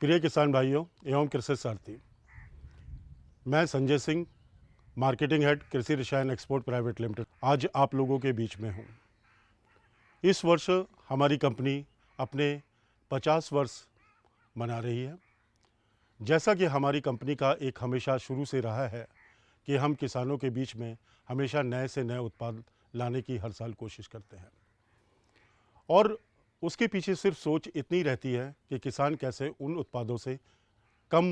प्रिय किसान भाइयों एवं कृषि सारथी, मैं संजय सिंह, मार्केटिंग हेड कृषि रसायन एक्सपोर्ट प्राइवेट लिमिटेड, आज आप लोगों के बीच में हूँ। इस वर्ष हमारी कंपनी अपने 50 वर्ष मना रही है। जैसा कि हमारी कंपनी का एक हमेशा शुरू से रहा है कि हम किसानों के बीच में हमेशा नए से नए उत्पाद लाने की हर साल कोशिश करते हैं, और उसके पीछे सिर्फ सोच इतनी रहती है कि किसान कैसे उन उत्पादों से कम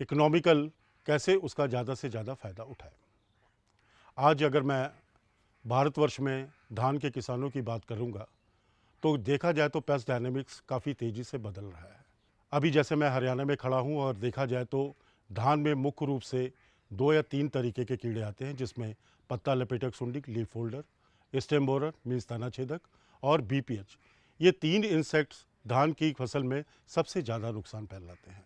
इकोनॉमिकल, कैसे उसका ज़्यादा से ज़्यादा फ़ायदा उठाए। आज अगर मैं भारतवर्ष में धान के किसानों की बात करूंगा तो देखा जाए तो पेस्ट डायनेमिक्स काफ़ी तेज़ी से बदल रहा है। अभी जैसे मैं हरियाणा में खड़ा हूं और देखा जाए तो धान में मुख्य रूप से 2 या 3 तरीके के कीड़े आते हैं, जिसमें पत्ता लपेटक सुंडी, leaf holder, stem borer means तना छेदक और बीपीएच। ये 3 इंसेक्ट्स धान की फसल में सबसे ज़्यादा नुकसान फैलाते हैं।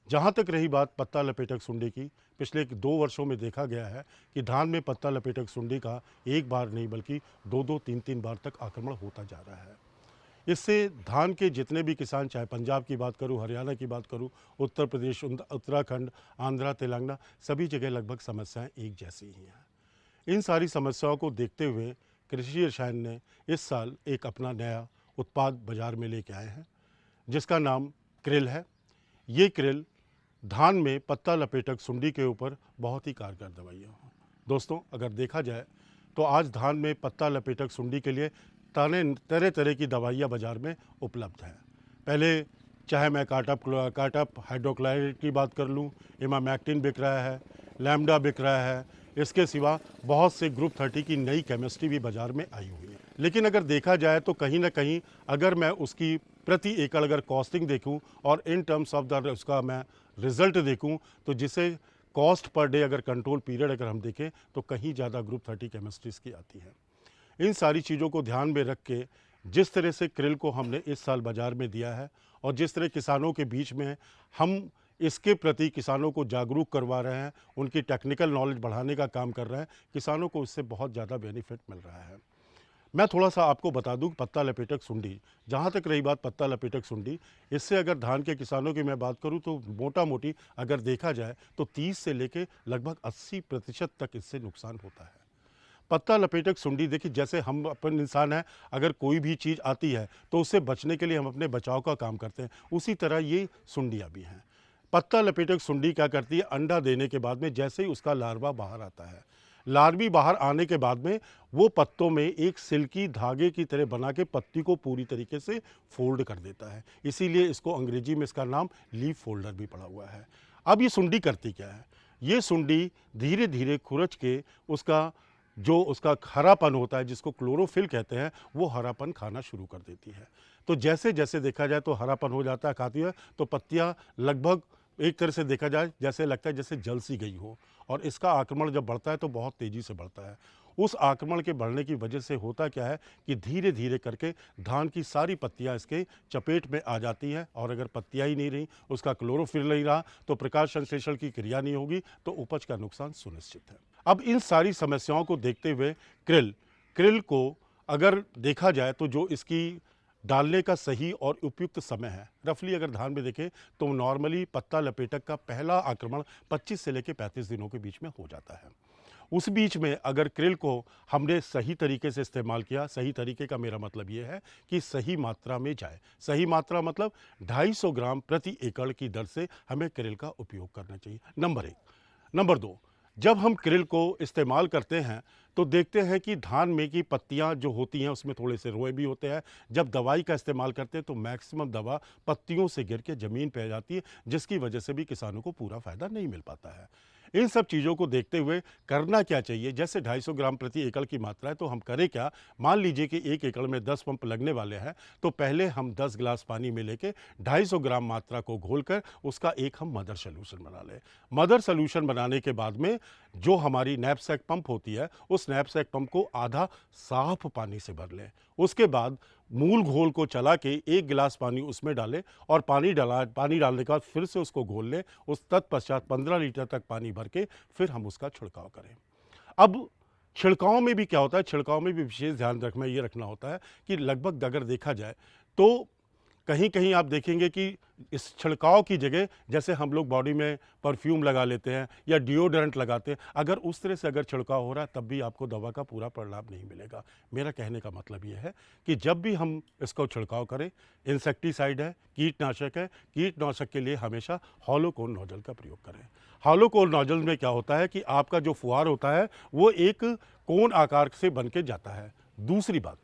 जहाँ तक रही बात पत्ता लपेटक सुंडी की, पिछले 2 वर्षों में देखा गया है कि धान में पत्ता लपेटक सुंडी का एक बार नहीं बल्कि 2-2, 3-3 बार तक आक्रमण होता जा रहा है। इससे धान के जितने भी किसान, चाहे पंजाब की बात करूं, हरियाणा की बात करूं, उत्तर प्रदेश, उत्तराखंड, आंध्रा, तेलंगाना, सभी जगह लगभग समस्याएं एक जैसी ही हैं। इन सारी समस्याओं को देखते हुए कृषि रसायन ने इस साल एक अपना नया उत्पाद बाजार में लेके आए हैं, जिसका नाम क्रिल है। ये क्रिल धान में पत्ता लपेटक सुंडी के ऊपर बहुत ही कारगर दवाई है। दोस्तों, अगर देखा जाए तो आज धान में पत्ता लपेटक सुंडी के लिए तरह तरह की दवाइयाँ बाज़ार में उपलब्ध हैं। पहले चाहे मैं काटअप हाइड्रोक्लोराइड की बात कर लूँ, इमामेक्टिन बिक रहा है, लैम्डा बिक रहा है। इसके सिवा बहुत से ग्रुप 30 की नई केमिस्ट्री भी बाज़ार में आई हुई है। लेकिन अगर देखा जाए तो कहीं ना कहीं अगर मैं उसकी प्रति एकड़ अगर कॉस्टिंग देखूं और इन टर्म्स ऑफ द उसका मैं रिजल्ट देखूं, तो जिसे कॉस्ट पर डे अगर कंट्रोल पीरियड अगर हम देखें तो कहीं ज़्यादा ग्रुप 30 केमिस्ट्रीज़ की आती है। इन सारी चीज़ों को ध्यान में रख के जिस तरह से क्रिल को हमने इस साल बाज़ार में दिया है और जिस तरह किसानों के बीच में हम इसके प्रति किसानों को जागरूक करवा रहे हैं, उनकी टेक्निकल नॉलेज बढ़ाने का काम कर रहे हैं, किसानों को इससे बहुत ज़्यादा बेनिफिट मिल रहा है। मैं थोड़ा सा आपको बता दूं, पत्ता लपेटक सुंडी, जहाँ तक रही बात पत्ता लपेटक सुंडी, इससे अगर धान के किसानों की मैं बात करूं तो मोटा मोटी अगर देखा जाए तो 30 से लेके लगभग 80% तक इससे नुकसान होता है। पत्ता लपेटक सुंडी, देखिए जैसे हम अपन इंसान हैं, अगर कोई भी चीज़ आती है तो उससे बचने के लिए हम अपने बचाव का काम करते हैं, उसी तरह ये सुंडियाँ भी हैं। पत्ता लपेटक सुंडी क्या करती है, अंडा देने के बाद में जैसे ही उसका लार्वा बाहर आता है, लार्वी बाहर आने के बाद में वो पत्तों में एक सिल्की धागे की तरह बना के पत्ती को पूरी तरीके से फोल्ड कर देता है। इसीलिए इसको अंग्रेजी में इसका नाम लीफ फोल्डर भी पड़ा हुआ है। अब ये सुंडी करती क्या है, ये सुंडी धीरे धीरे खुरच के उसका हरापन होता है, जिसको क्लोरोफिल कहते हैं, वो हरापन खाना शुरू कर देती है। तो जैसे जैसे देखा जाए तो हरापन हो जाता है, खाती है तो पत्तियाँ लगभग एक तरह से देखा जाए जैसे लगता है जैसे जल सी गई हो, और इसका आक्रमण जब बढ़ता है तो बहुत तेज़ी से बढ़ता है। उस आक्रमण के बढ़ने की वजह से होता क्या है कि धीरे धीरे करके धान की सारी पत्तियां इसके चपेट में आ जाती हैं, और अगर पत्तियां ही नहीं रही, उसका क्लोरोफिल नहीं रहा, तो प्रकाश संश्लेषण की क्रिया नहीं होगी, तो उपज का नुकसान सुनिश्चित है। अब इन सारी समस्याओं को देखते हुए क्रिल को अगर देखा जाए तो जो इसकी डालने का सही और उपयुक्त समय है, रफली अगर धान में देखें तो नॉर्मली पत्ता लपेटक का पहला आक्रमण 25 से लेकर 35 दिनों के बीच में हो जाता है। उस बीच में अगर क्रिल को हमने सही तरीके से इस्तेमाल किया, सही तरीके का मेरा मतलब ये है कि सही मात्रा में जाए। सही मात्रा मतलब 250 ग्राम प्रति एकड़ की दर से हमें क्रिल का उपयोग करना चाहिए, नंबर 1। नंबर 2, जब हम क्रिल को इस्तेमाल करते हैं तो देखते हैं कि धान में की पत्तियां जो होती हैं उसमें थोड़े से रोए भी होते हैं। जब दवाई का इस्तेमाल करते हैं तो मैक्सिमम दवा पत्तियों से गिर के ज़मीन पे आ जाती है, जिसकी वजह से भी किसानों को पूरा फ़ायदा नहीं मिल पाता है। इन सब चीज़ों को देखते हुए करना क्या चाहिए, जैसे 250 ग्राम प्रति एकड़ की मात्रा है तो हम करें क्या, मान लीजिए कि 1 एकड़ में 10 पंप लगने वाले हैं, तो पहले हम 10 गिलास पानी में लेके 250 ग्राम मात्रा को घोलकर उसका एक हम मदर सोल्यूशन बना लें। मदर सोल्यूशन बनाने के बाद में जो हमारी नैपसैक पंप होती है, उस नैपसैक पंप को आधा साफ पानी से भर लें। उसके बाद मूल घोल को चला के 1 गिलास पानी उसमें डालें और पानी डालने के बाद फिर से उसको घोल लें। उस तत्पश्चात 15 लीटर तक पानी भर के फिर हम उसका छिड़काव करें। अब छिड़काव में भी क्या होता है, छिड़काव में भी विशेष ध्यान ये रखना होता है कि लगभग अगर देखा जाए तो कहीं कहीं आप देखेंगे कि इस छिड़काव की जगह जैसे हम लोग बॉडी में परफ्यूम लगा लेते हैं या डिओड्रेंट लगाते हैं, अगर उस तरह से अगर छिड़काव हो रहा है तब भी आपको दवा का पूरा परिणाम नहीं मिलेगा। मेरा कहने का मतलब ये है कि जब भी हम इसको छिड़काव करें, इंसेक्टिसाइड है, कीटनाशक है, कीटनाशक के लिए हमेशा हॉलो कोन नोजल का प्रयोग करें। हॉलो कोन नोजल में क्या होता है कि आपका जो फुहार होता है वो एक कोन आकार से बन के जाता है। दूसरी बात,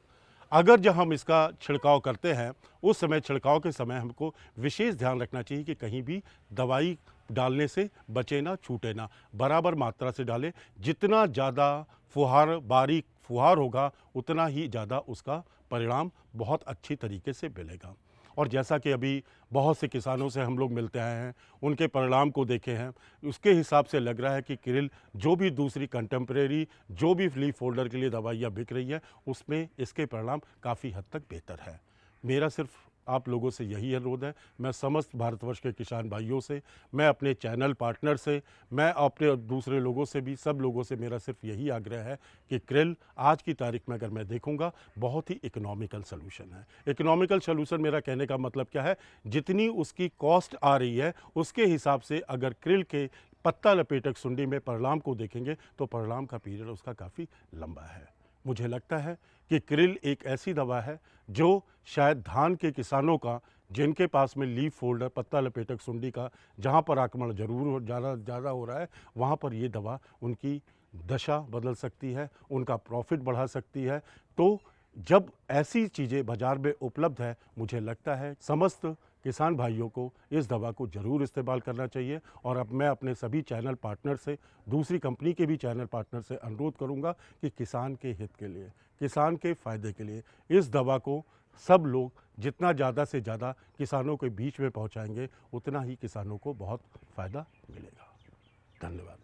अगर जब हम इसका छिड़काव करते हैं उस समय छिड़काव के समय हमको विशेष ध्यान रखना चाहिए कि कहीं भी दवाई डालने से बचे ना, छूटे ना, बराबर मात्रा से डालें। जितना ज़्यादा फुहार, बारीक फुहार होगा उतना ही ज़्यादा उसका परिणाम बहुत अच्छी तरीके से मिलेगा। और जैसा कि अभी बहुत से किसानों से हम लोग मिलते आए हैं, उनके परिणाम को देखे हैं, उसके हिसाब से लग रहा है कि क्रिल जो भी दूसरी कंटेम्प्रेरी जो भी लीफ होल्डर के लिए दवाइयाँ बिक रही है उसमें इसके परिणाम काफ़ी हद तक बेहतर है। मेरा सिर्फ आप लोगों से यही अनुरोध है, मैं समस्त भारतवर्ष के किसान भाइयों से, मैं अपने चैनल पार्टनर से, मैं अपने दूसरे लोगों से भी, सब लोगों से मेरा सिर्फ यही आग्रह है कि क्रिल आज की तारीख में अगर मैं देखूंगा बहुत ही इकोनॉमिकल सलूशन है। इकोनॉमिकल सलूशन मेरा कहने का मतलब क्या है, जितनी उसकी कॉस्ट आ रही है उसके हिसाब से अगर क्रिल के पत्ता लपेटक सुंडी में परिणाम को देखेंगे तो परिणाम का पीरियड उसका काफ़ी लंबा है। मुझे लगता है कि क्रिल एक ऐसी दवा है जो शायद धान के किसानों का, जिनके पास में लीफ होल्डर पत्ता लपेटक सुंडी का जहाँ पर आक्रमण जरूर ज़्यादा हो रहा है, वहाँ पर ये दवा उनकी दशा बदल सकती है, उनका प्रॉफिट बढ़ा सकती है। तो जब ऐसी चीज़ें बाज़ार में उपलब्ध है, मुझे लगता है समस्त किसान भाइयों को इस दवा को ज़रूर इस्तेमाल करना चाहिए। और अब मैं अपने सभी चैनल पार्टनर से, दूसरी कंपनी के भी चैनल पार्टनर से अनुरोध करूंगा कि किसान के हित के लिए, किसान के फ़ायदे के लिए इस दवा को सब लोग जितना ज़्यादा से ज़्यादा किसानों के बीच में पहुंचाएंगे उतना ही किसानों को बहुत फ़ायदा मिलेगा। धन्यवाद।